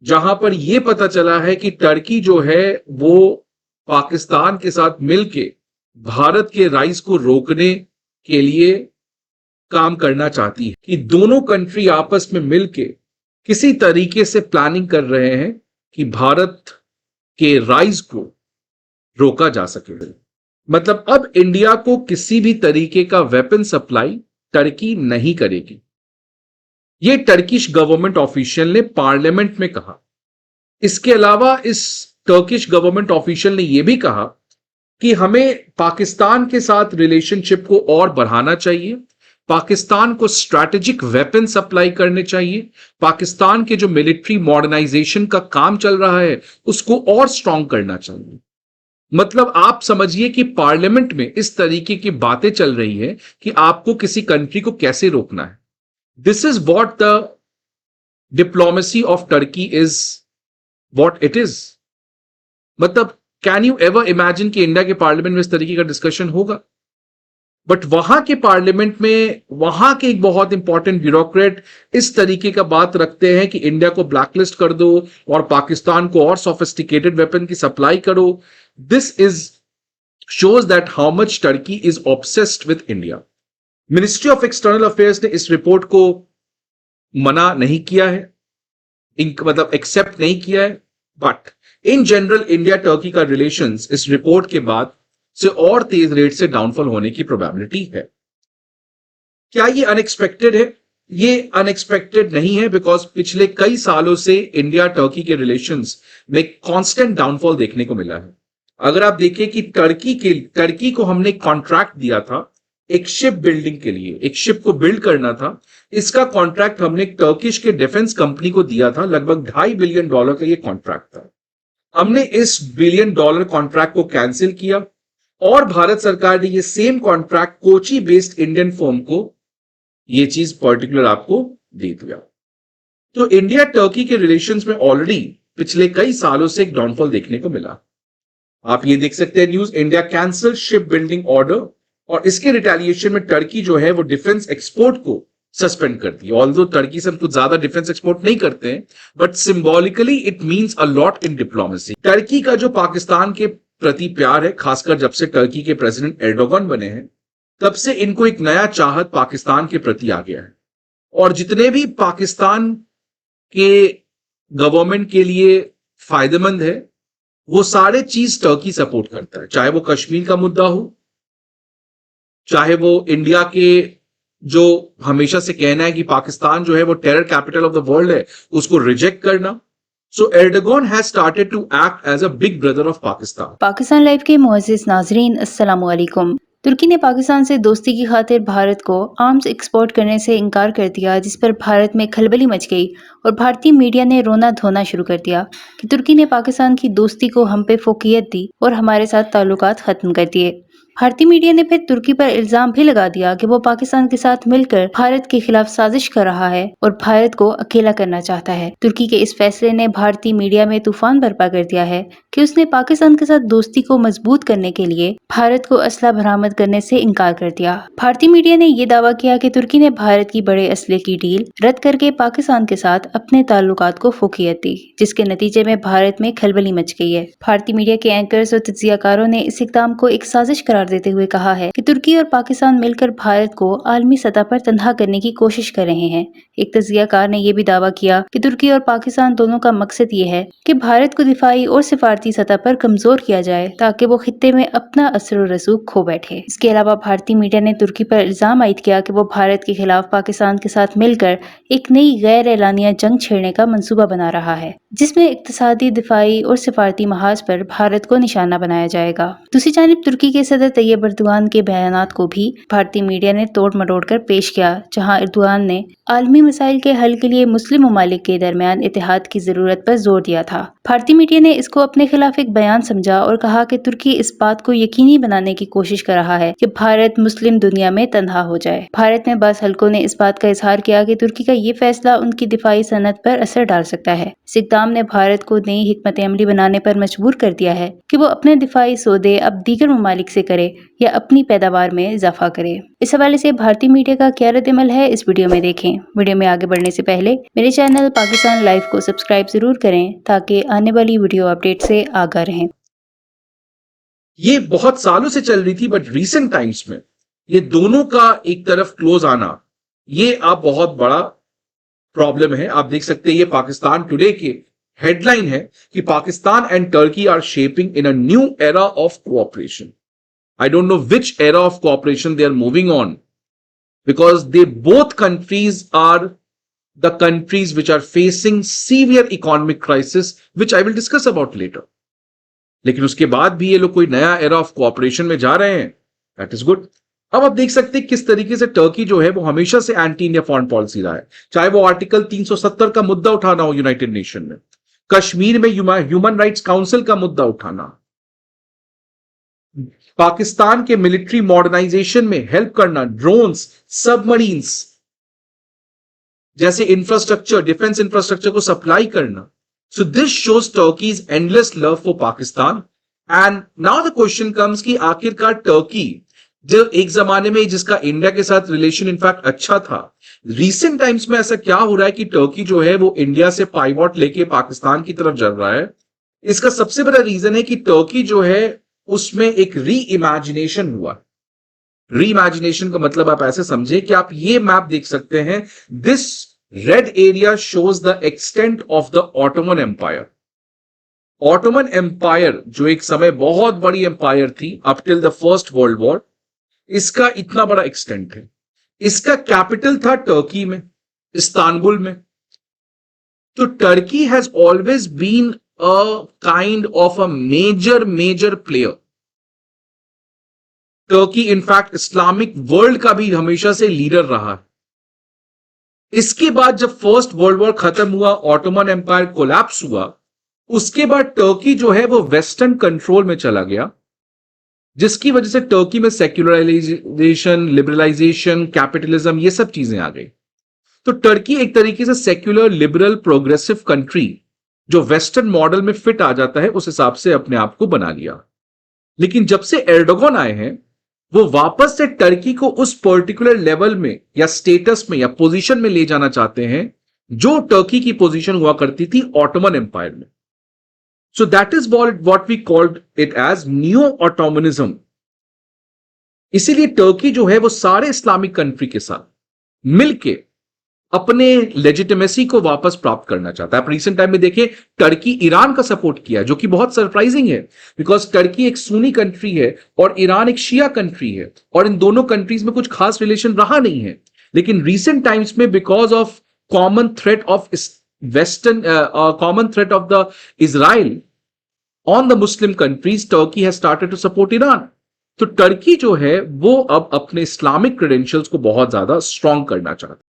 जहां पर यह पता चला है कि टर्की जो है वो पाकिस्तान के साथ मिलके भारत के राइस को रोकने के लिए काम करना चाहती है, कि दोनों कंट्री आपस में मिलके किसी तरीके से प्लानिंग कर रहे हैं कि भारत के राइस को रोका जा सके। मतलब अब इंडिया को किसी भी तरीके का वेपन सप्लाई टर्की नहीं करेगी। यह टर्किश गवर्नमेंट ऑफिशियल ने पार्लियामेंट में कहा। इसके अलावा इस टर्किश गवर्नमेंट ऑफिशियल ने यह भी कहा कि हमें पाकिस्तान के साथ रिलेशनशिप को और बढ़ाना चाहिए, पाकिस्तान को स्ट्रैटेजिक वेपन सप्लाई करने चाहिए, पाकिस्तान के जो मिलिट्री मॉडर्नाइजेशन का काम चल रहा है उसको और स्ट्रांग करना चाहिए। मतलब आप समझिए कि पार्लियामेंट में इस तरीके की बातें चल रही है कि आपको किसी कंट्री को कैसे रोकना है। This is what the diplomacy of Turkey is, what it is. मतलब कैन यू एवर इमेजिन कि इंडिया के पार्लियामेंट में इस तरीके का डिस्कशन होगा? बट वहां के पार्लियामेंट में वहां के एक बहुत इंपॉर्टेंट ब्यूरोक्रेट इस तरीके का बात रखते हैं कि इंडिया को ब्लैकलिस्ट कर दो और पाकिस्तान को और सोफिस्टिकेटेड वेपन की सप्लाई करो। This is shows that how much Turkey is obsessed with India. Ministry of external affairs ने इस रिपोर्ट को मना नहीं किया है, मतलब एक्सेप्ट नहीं किया है, but in general India Turkey का रिलेशंस इस रिपोर्ट के बाद से और तेज रेट से डाउनफॉल होने की प्रोबेबिलिटी है। क्या ये अनएक्सपेक्टेड है? ये अनएक्सपेक्टेड नहीं है, बिकॉज पिछले कई सालों से इंडिया टर्की के रिलेशंस में कांस्टेंट डाउनफॉल देखने को मिला है। अगर आप देखिए कि टर्की को हमने कॉन्ट्रैक्ट दिया था एक शिप बिल्डिंग के लिए, एक शिप को बिल्ड करना था। इसका कॉन्ट्रैक्ट हमने टर्किश के डिफेंस कंपनी को दिया था, लगभग $2.5 बिलियन का ये कॉन्ट्रैक्ट था। हमने इस $1 बिलियन कॉन्ट्रैक्ट को कैंसिल किया और भारत सरकार ने ये same contract Kochi based Indian firm को ये चीज पर्टिकुलर आपको दे दिया। तो इंडिया टर्की के रिलेशंस में ऑलरेडी पिछले कई सालों से एक डाउनफॉल देखने को मिला। आप ये देख सकते हैं news, India cancel ship building order, और इसके रिटेलिएशन में टर्की जो है वो डिफेंस एक्सपोर्ट को सस्पेंड कर दिया। ऑल्दो टर्की से हम कुछ ज्यादा डिफेंस एक्सपोर्ट नहीं करते हैं, but symbolically it means a lot in diplomacy. Turkey का जो पाकिस्तान के प्रति प्यार है, खासकर जब से टर्की के प्रेसिडेंट एर्डोगन बने हैं, तब से इनको एक नया चाहत पाकिस्तान के प्रति आ गया है। और जितने भी पाकिस्तान के गवर्नमेंट के लिए फायदेमंद है वो सारे चीज टर्की सपोर्ट करता है, चाहे वो कश्मीर का मुद्दा हो, चाहे वो इंडिया के जो हमेशा से कहना है कि पाकिस्तान जो है वो terror capital of the world है, उसको रिजेक्ट करना। So Erdogan has started to act as a big brother of Pakistan. Pakistan live के मुअज़्ज़िज़ नाज़रीन, अस्सलामु अलैकुम। तुर्की ने पाकिस्तान से दोस्ती की खातिर भारत को आर्म्स एक्सपोर्ट करने से इनकार कर दिया, जिस पर भारत में खलबली मच गई और भारतीय मीडिया ने रोना धोना शुरू कर दिया कि तुर्की ने पाकिस्तान की दोस्ती को हम पे फोकियत दी और हमारे साथ ताल्लुकात खत्म कर दिए। भारतीय मीडिया ने फिर तुर्की पर इल्जाम भी लगा दिया कि वो पाकिस्तान के साथ मिलकर भारत के खिलाफ साजिश कर रहा है और भारत को अकेला करना चाहता है। तुर्की के इस फैसले ने भारतीय मीडिया में तूफान बर्पा कर दिया है कि उसने पाकिस्तान के साथ दोस्ती को मजबूत करने के लिए भारत को असला बरामद करने से इनकार कर दिया। भारतीय मीडिया ने यह दावा किया कि तुर्की ने भारत की बड़े असले की डील रद्द करके पाकिस्तान के साथ अपने ताल्लुकात को फोकियत दी, जिसके नतीजे में भारत में खलबली मच गई है। भारतीय मीडिया के एंकर्स और तज्जियाकारों ने इस इक़दाम को एक साजिश करार देते हुए कहा है कि तुर्की और पाकिस्तान मिलकर भारत को आलमी सतह पर तन्हा करने की कोशिश कर रहे हैं। एक तज्जियाकार ने यह भी दावा किया कि तुर्की और पाकिस्तान दोनों का मकसद ये है कि भारत को दिफाई और सिफारती सतह पर कमजोर किया जाए ताकि वो खित्ते में अपना असर और रसूख खो बैठे। इसके अलावा भारतीय मीडिया ने तुर्की पर इल्जाम आयद किया कि वो भारत के खिलाफ पाकिस्तान के साथ मिलकर एक नई गैर एलानिया जंग छेड़ने का मंसूबा बना रहा है, जिसमें इक्तिसादी, दिफाई और सिफारती महाज पर भारत को निशाना बनाया जाएगा। दूसरी जानिब तुर्की के सदर तैयब एर्दोगान के बयानात को भी भारतीय मीडिया ने तोड़ मरोड़ कर पेश किया, जहां एर्दोगान ने आलमी मसाइल के हल के लिए मुस्लिम ममालिक के दरमियान इत्तेहाद की जरूरत पर जोर दिया था। भारतीय मीडिया ने इसको अपने खिलाफ एक बयान समझा और कहा कि तुर्की इस बात को यकीनी बनाने की कोशिश कर रहा है कि भारत मुस्लिम दुनिया में तन्हा हो जाए। भारत में बास हलकों ने इस बात का इजहार किया कि तुर्की का ये फैसला उनकी दिफाई सनत पर असर डाल सकता है। इस इक़दाम ने भारत को नई हिकमत अमली बनाने पर मजबूर कर दिया है कि वो अपने दिफाई सौदे अब दीगर ममालिक से करे करे या अपनी पैदावार में इजाफा करे। इस हवाले से भारतीय मीडिया का क्या रद्द-ए-अमल है, इस वीडियो में देखें। वीडियो में आगे बढ़ने से पहले मेरे चैनल पाकिस्तान लाइव को सब्सक्राइब जरूर करें ताकि आने वाली वीडियो अपडेट से आगाह रहें। ये बहुत सालों से चल रही थी, बट रीसेंट टाइम्स में ये दोनों का एक तरफ क्लोज आना, ये अब बहुत बड़ा प्रॉब्लम है। आप देख सकते हैं ये पाकिस्तान टुडे की हेडलाइन है कि Pakistan and Turkey are shaping in a new era of cooperation. I don't know which era of cooperation they are moving on, because they both countries are the countries which are facing severe economic crisis, which I will discuss about later. लेकिन उसके बाद भी ये लोग कोई नया era of cooperation में जा रहे हैं, दैट इज गुड। अब आप देख सकते हैं किस तरीके से टर्की जो है वो हमेशा से एंटी इंडिया फॉरेन पॉलिसी रहा है, चाहे वो आर्टिकल 370 का मुद्दा उठाना हो यूनाइटेड नेशन में, कश्मीर में ह्यूमन राइट्स काउंसिल का मुद्दा उठाना, पाकिस्तान के मिलिट्री मॉडर्नाइजेशन में हेल्प करना, ड्रोन्स, सबमरीन्स जैसे इंफ्रास्ट्रक्चर, डिफेंस इंफ्रास्ट्रक्चर को सप्लाई करना। So this shows Turkey's endless love for Pakistan. And now the question comes कि आखिरकार टर्की जो एक जमाने में जिसका इंडिया के साथ रिलेशन इनफैक्ट अच्छा था, रीसेंट टाइम्स में ऐसा क्या हो रहा है कि टर्की जो है वो इंडिया से पाइवॉट लेके पाकिस्तान की तरफ चल रहा है। इसका सबसे बड़ा रीजन है कि टर्की जो है उसमें एक री इमेजिनेशन हुआ। री इमेजिनेशन का मतलब आप ऐसे समझे कि आप ये मैप देख सकते हैं, this Red area shows the extent of the Ottoman Empire. Ottoman Empire जो एक समय बहुत बड़ी एम्पायर थी up till the First World War, इसका इतना बड़ा एक्सटेंट है। इसका कैपिटल था टर्की में, इस्तांबुल में। तो Turkey has always been a kind of a major player. Turkey in fact Islamic world का भी हमेशा से लीडर रहा है। इसके बाद जब फर्स्ट वर्ल्ड वॉर खत्म हुआ, ऑटोमन एम्पायर कोलैप्स हुआ, उसके बाद टर्की जो है वो वेस्टर्न कंट्रोल में चला गया, जिसकी वजह से टर्की में सेक्युलराइजेशन, लिबरलाइजेशन, कैपिटलिज्म, ये सब चीजें आ गई। तो टर्की एक तरीके से सेक्युलर, लिबरल, प्रोग्रेसिव कंट्री जो वेस्टर्न मॉडल में फिट आ जाता है, उस हिसाब से अपने आप को बना लिया। लेकिन जब से एर्डोगन आए हैं, वो वापस से टर्की को उस पर्टिकुलर लेवल में या स्टेटस में या पोजीशन में ले जाना चाहते हैं जो टर्की की पोजीशन हुआ करती थी ऑटोमन एम्पायर में। So that is what we called it as new Ottomanism. इसीलिए टर्की जो है वो सारे इस्लामिक कंट्री के साथ मिलके अपने लेजिटिमेसी को वापस प्राप्त करना चाहता है। आप रिसेंट टाइम में देखिए टर्की ईरान का सपोर्ट किया, जो कि बहुत सरप्राइजिंग है, बिकॉज टर्की एक सुन्नी कंट्री है और ईरान एक शिया कंट्री है, और इन दोनों कंट्रीज में कुछ खास रिलेशन रहा नहीं है। लेकिन रिसेंट टाइम्स में because of common threat of western common threat of the Israel on the Muslim countries, Turkey has started to support Iran. तो टर्की जो है वो अब अपने इस्लामिक क्रेडेंशियल्स को बहुत ज्यादा स्ट्रॉन्ग करना चाहता है।